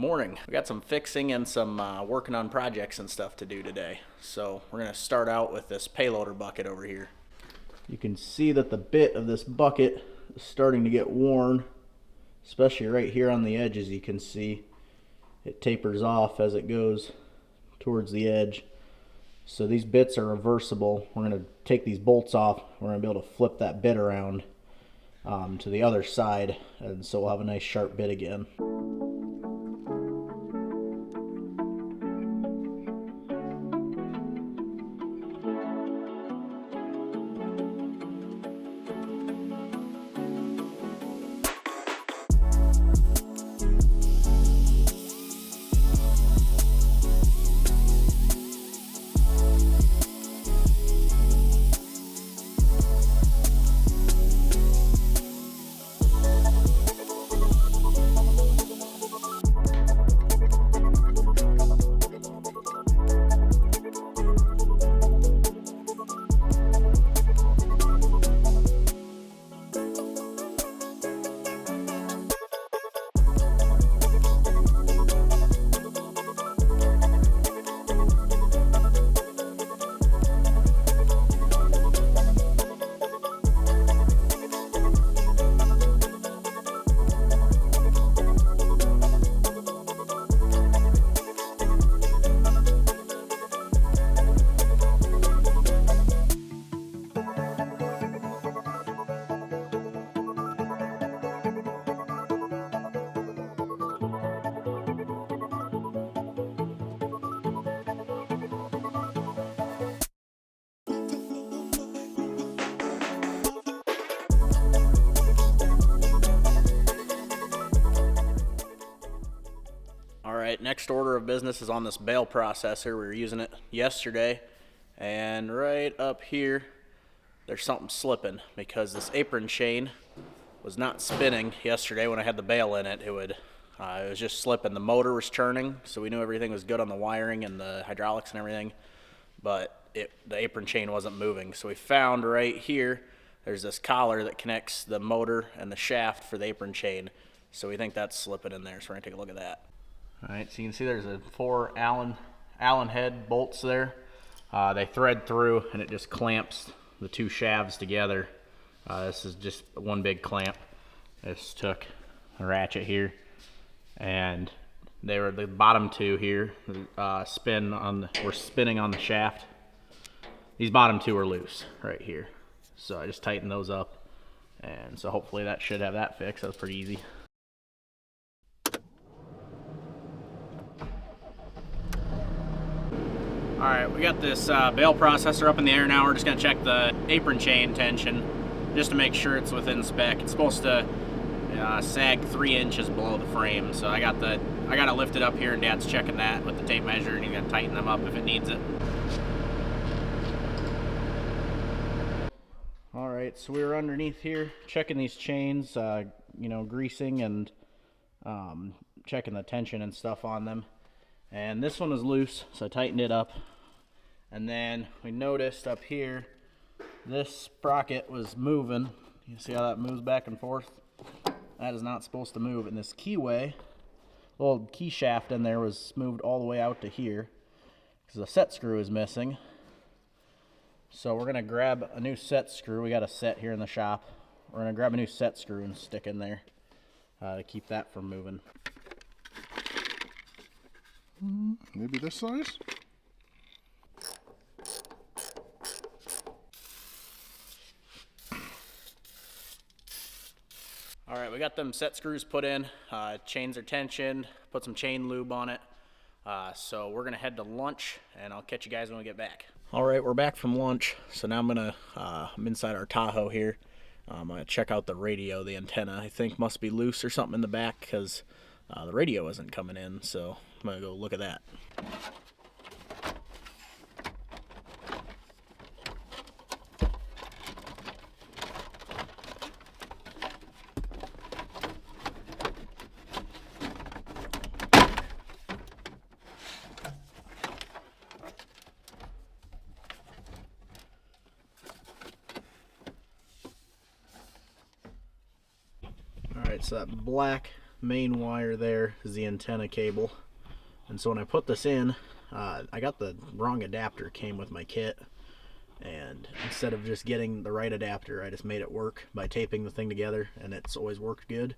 Morning. We got some fixing and some working on projects and stuff to do today. So we're going to start out with this payloader bucket over here. You can see that the bit of this bucket is starting to get worn, especially right here on the edges. You can see it tapers off as it goes towards the edge. So these bits are reversible. We're going to take these bolts off. We're going to be able to flip that bit around to the other side, and so we'll have a nice sharp bit again. Alright, next order of business is on this bale processor. We were using it yesterday, and right up here there's something slipping because this apron chain was not spinning yesterday when I had the bale in it. It was just slipping. The motor was turning, so we knew everything was good on the wiring and the hydraulics and everything, but the apron chain wasn't moving. So we found right here there's this collar that connects the motor and the shaft for the apron chain, so we think that's slipping in there, so we're going to take a look at that. Alright, so you can see there's 4 Allen head bolts there. They thread through and it just clamps the 2 shafts together. This is just one big clamp. This took a ratchet here, and they were the bottom 2 here. We're spinning on the shaft. These bottom 2 are loose right here, so I just tightened those up, and so hopefully that should have that fixed. That was pretty easy. Alright, we got this bale processor up in the air now. We're just going to check the apron chain tension just to make sure it's within spec. It's supposed to sag 3 inches below the frame, so I got to lift it up here, and Dad's checking that with the tape measure, and he's going to tighten them up if it needs it. Alright, so we were underneath here checking these chains, greasing and checking the tension and stuff on them. And this one was loose, so I tightened it up. And then we noticed up here, this sprocket was moving. You see how that moves back and forth? That is not supposed to move. And this keyway, little key shaft in there, was moved all the way out to here because the set screw is missing. So we're gonna grab a new set screw. We got a set here in the shop. We're gonna grab a new set screw and stick in there to keep that from moving. Maybe this size? Alright, we got them set screws put in. Chains are tensioned. Put some chain lube on it. So we're going to head to lunch, and I'll catch you guys when we get back. Alright, we're back from lunch. So now I'm inside our Tahoe here. I'm going to check out the radio. The antenna, I think, must be loose or something in the back because the radio isn't coming in. So I'm going to go look at that. Alright, so that black main wire there is the antenna cable. And so when I put this in, I got the wrong adapter, came with my kit. And instead of just getting the right adapter, I just made it work by taping the thing together, and it's always worked good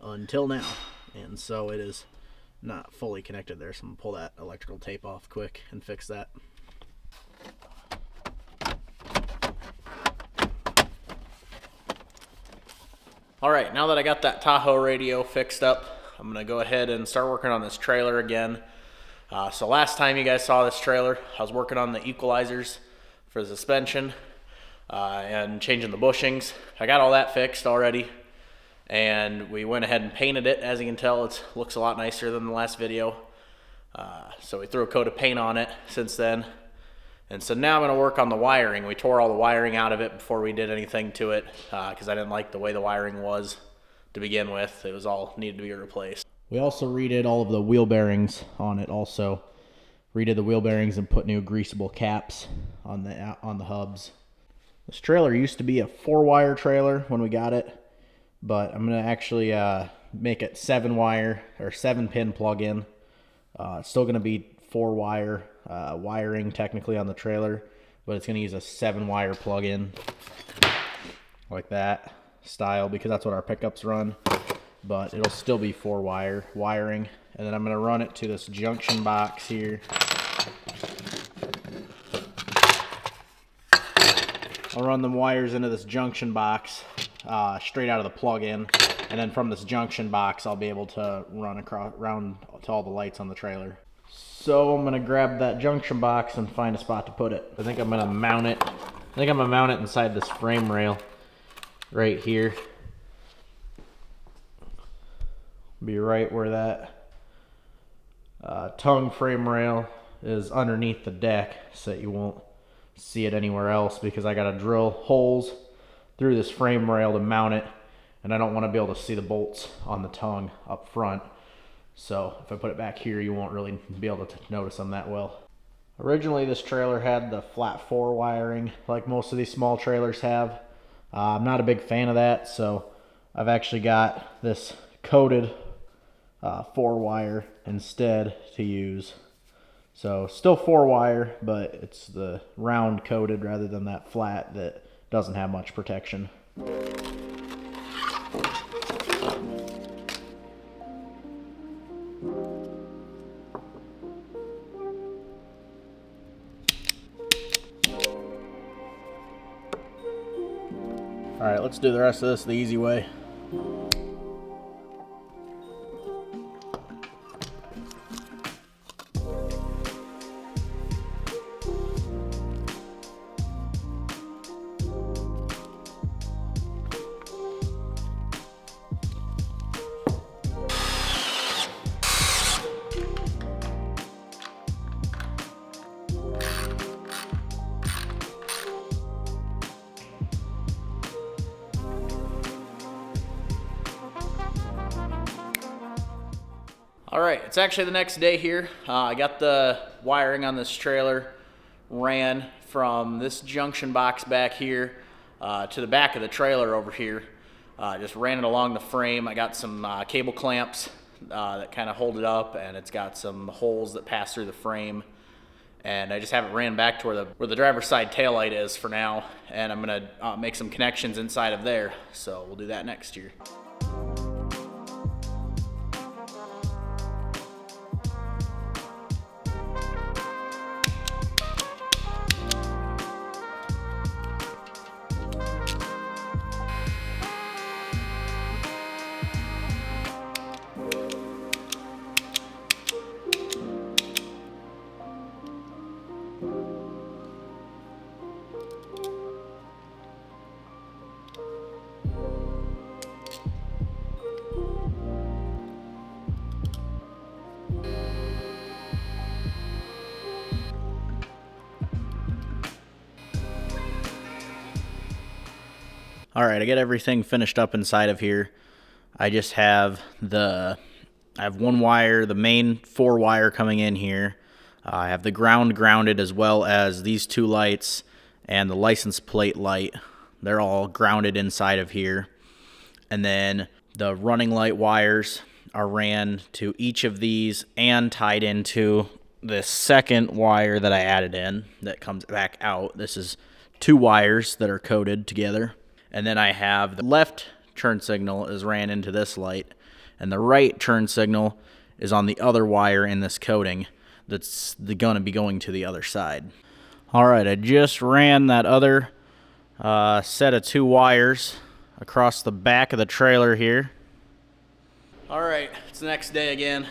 until now. And so it is not fully connected there, so I'm gonna pull that electrical tape off quick and fix that. Alright, now that I got that Tahoe radio fixed up, I'm gonna go ahead and start working on this trailer again. So last time you guys saw this trailer, I was working on the equalizers for the suspension and changing the bushings. I got all that fixed already, and we went ahead and painted it. As you can tell, it looks a lot nicer than the last video. So we threw a coat of paint on it since then. And so now I'm going to work on the wiring. We tore all the wiring out of it before we did anything to it because I didn't like the way the wiring was to begin with. It was all needed to be replaced. We also redid all of the wheel bearings on it also. Redid the wheel bearings and put new greasable caps on the hubs. This trailer used to be a 4-wire trailer when we got it, but I'm going to actually make it 7-wire or 7-pin plug-in. It's still going to be 4-wire wiring technically on the trailer, but it's going to use a 7-wire plug-in like that style because that's what our pickups run, but it'll still be 4-wire wiring. And then I'm going to run it to this junction box here. I'll run the wires into this junction box straight out of the plug-in, and then from this junction box I'll be able to run around to all the lights on the trailer. So I'm going to grab that junction box and find a spot to put it. I think I'm going to mount it. I think I'm going to mount it inside this frame rail right here. Be right where that tongue frame rail is underneath the deck, so that you won't see it anywhere else, because I got to drill holes through this frame rail to mount it, and I don't want to be able to see the bolts on the tongue up front. So if I put it back here, you won't really be able to notice them that well. Originally this trailer had the flat 4 wiring like most of these small trailers have. I'm not a big fan of that, so I've actually got this coated 4-wire instead to use. So still 4-wire, but it's the round coated rather than that flat that doesn't have much protection. All right, let's do the rest of this the easy way. All right, it's actually the next day here. I got the wiring on this trailer ran from this junction box back here to the back of the trailer over here. Just ran it along the frame. I got some cable clamps that kind of hold it up, and it's got some holes that pass through the frame. And I just have it ran back to where the driver's side taillight is for now, and I'm gonna make some connections inside of there. So we'll do that next year. All right, I get everything finished up inside of here. I just have I have 1 wire, the main 4-wire coming in here. I have the grounded as well as these 2 lights and the license plate light. They're all grounded inside of here. And then the running light wires are ran to each of these and tied into this second wire that I added in that comes back out. This is 2 wires that are coded together. And then I have the left turn signal is ran into this light, and the right turn signal is on the other wire in this coating that's going to be going to the other side. All right, I just ran that other set of 2 wires across the back of the trailer here. All right, it's the next day again.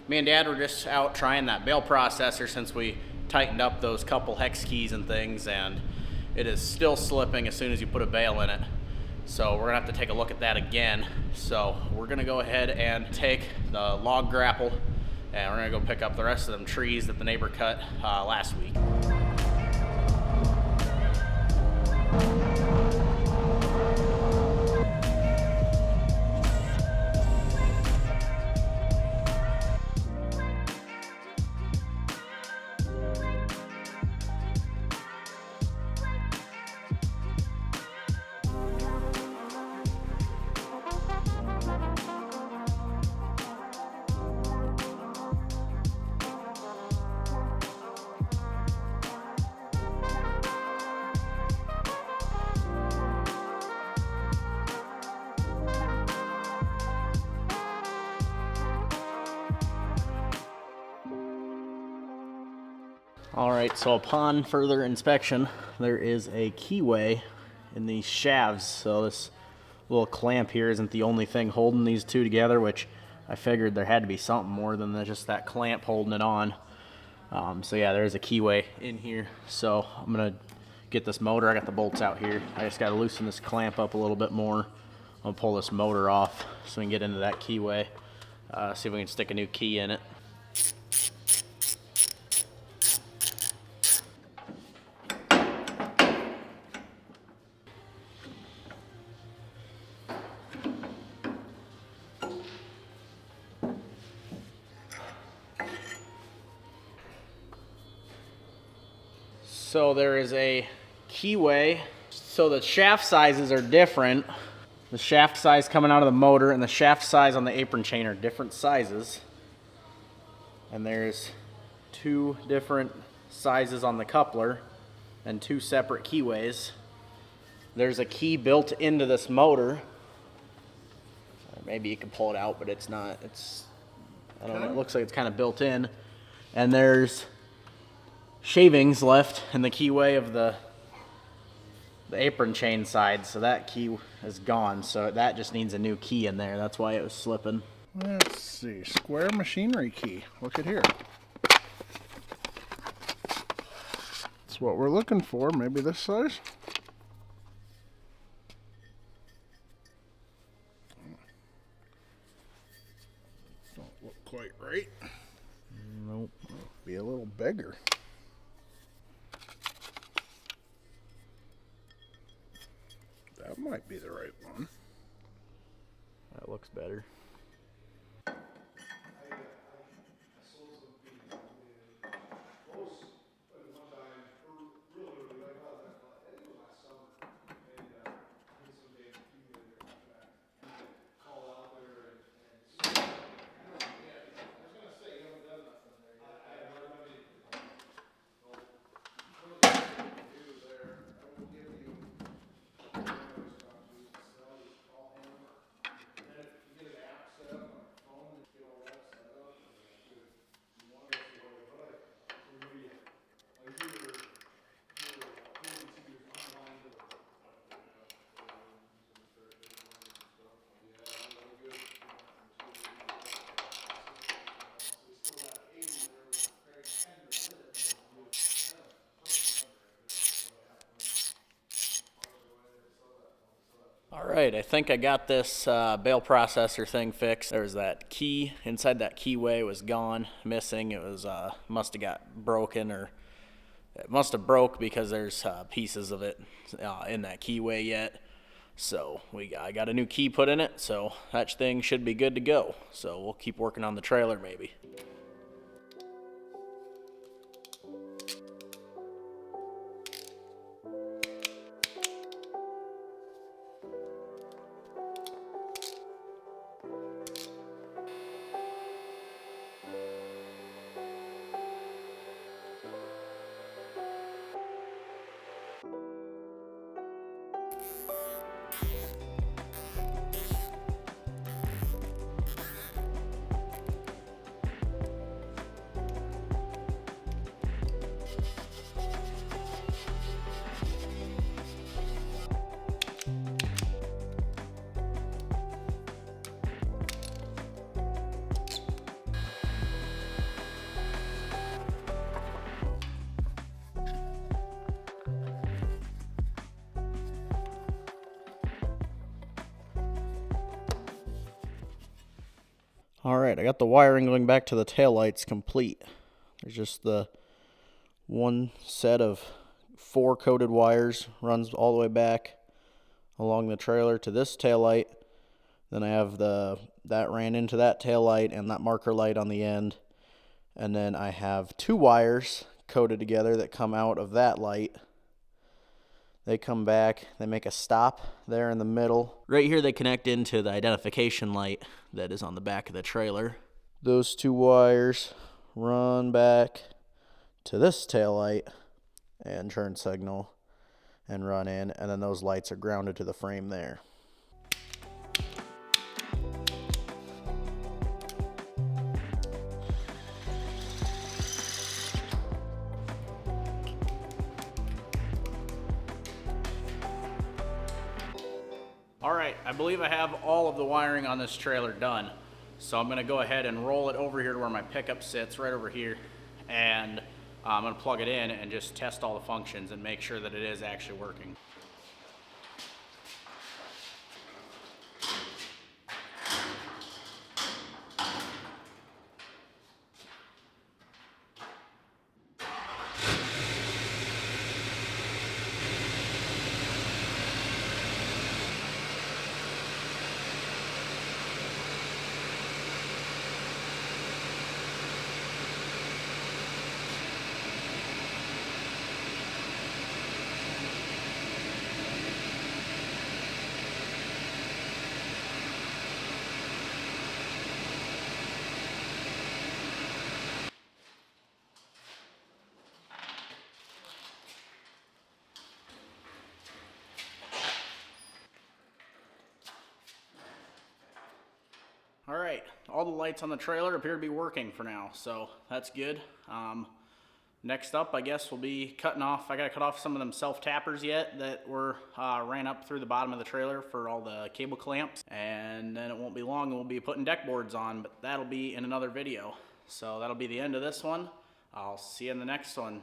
Me and Dad were just out trying that bale processor since we tightened up those couple hex keys and things, and it is still slipping as soon as you put a bale in it. So we're gonna have to take a look at that again. So we're gonna go ahead and take the log grapple, and we're gonna go pick up the rest of them trees that the neighbor cut last week. All right, so upon further inspection, there is a keyway in these shafts. So this little clamp here isn't the only thing holding these 2 together, which I figured there had to be something more than just that clamp holding it on. So yeah, there's a keyway in here. So I'm gonna get this motor. I got the bolts out here. I just gotta loosen this clamp up a little bit more. I'm gonna pull this motor off so we can get into that keyway. See if we can stick a new key in it. So there is a keyway. So the shaft sizes are different. The shaft size coming out of the motor and the shaft size on the apron chain are different sizes. And there's 2 different sizes on the coupler and 2 separate keyways. There's a key built into this motor. Maybe you can pull it out, but it's not. I don't know, it looks like it's kind of built in. And there's shavings left in the keyway of the apron chain side, so that key is gone, so that just needs a new key in there. That's why it was slipping. Let's see. Square machinery key. Look at here. That's what we're looking for. Maybe this size. Don't look quite right. Nope. Be a little bigger. That might be the right one. That looks better. All right, I think I got this bale processor thing fixed. There's that key inside that keyway was gone, missing. It was must have got broken, or it must have broke because there's pieces of it in that keyway yet. So I got a new key put in it, so that thing should be good to go. So we'll keep working on the trailer maybe. Alright, I got the wiring going back to the taillights complete. There's just the one set of 4 coated wires, runs all the way back along the trailer to this taillight. Then I have that ran into that taillight and that marker light on the end. And then I have 2 wires coated together that come out of that light. They come back, they make a stop there in the middle. Right here they connect into the identification light that is on the back of the trailer. Those 2 wires run back to this tail light and turn signal and run in, and then those lights are grounded to the frame there. Alright, I believe I have all of the wiring on this trailer done. So I'm going to go ahead and roll it over here to where my pickup sits, right over here. And I'm going to plug it in and just test all the functions and make sure that it is actually working. Alright, all the lights on the trailer appear to be working for now, so that's good. Next up, I guess, we'll be cutting off. I gotta cut off some of them self-tappers yet that were ran up through the bottom of the trailer for all the cable clamps. And then it won't be long and we'll be putting deck boards on, but that'll be in another video. So that'll be the end of this one. I'll see you in the next one.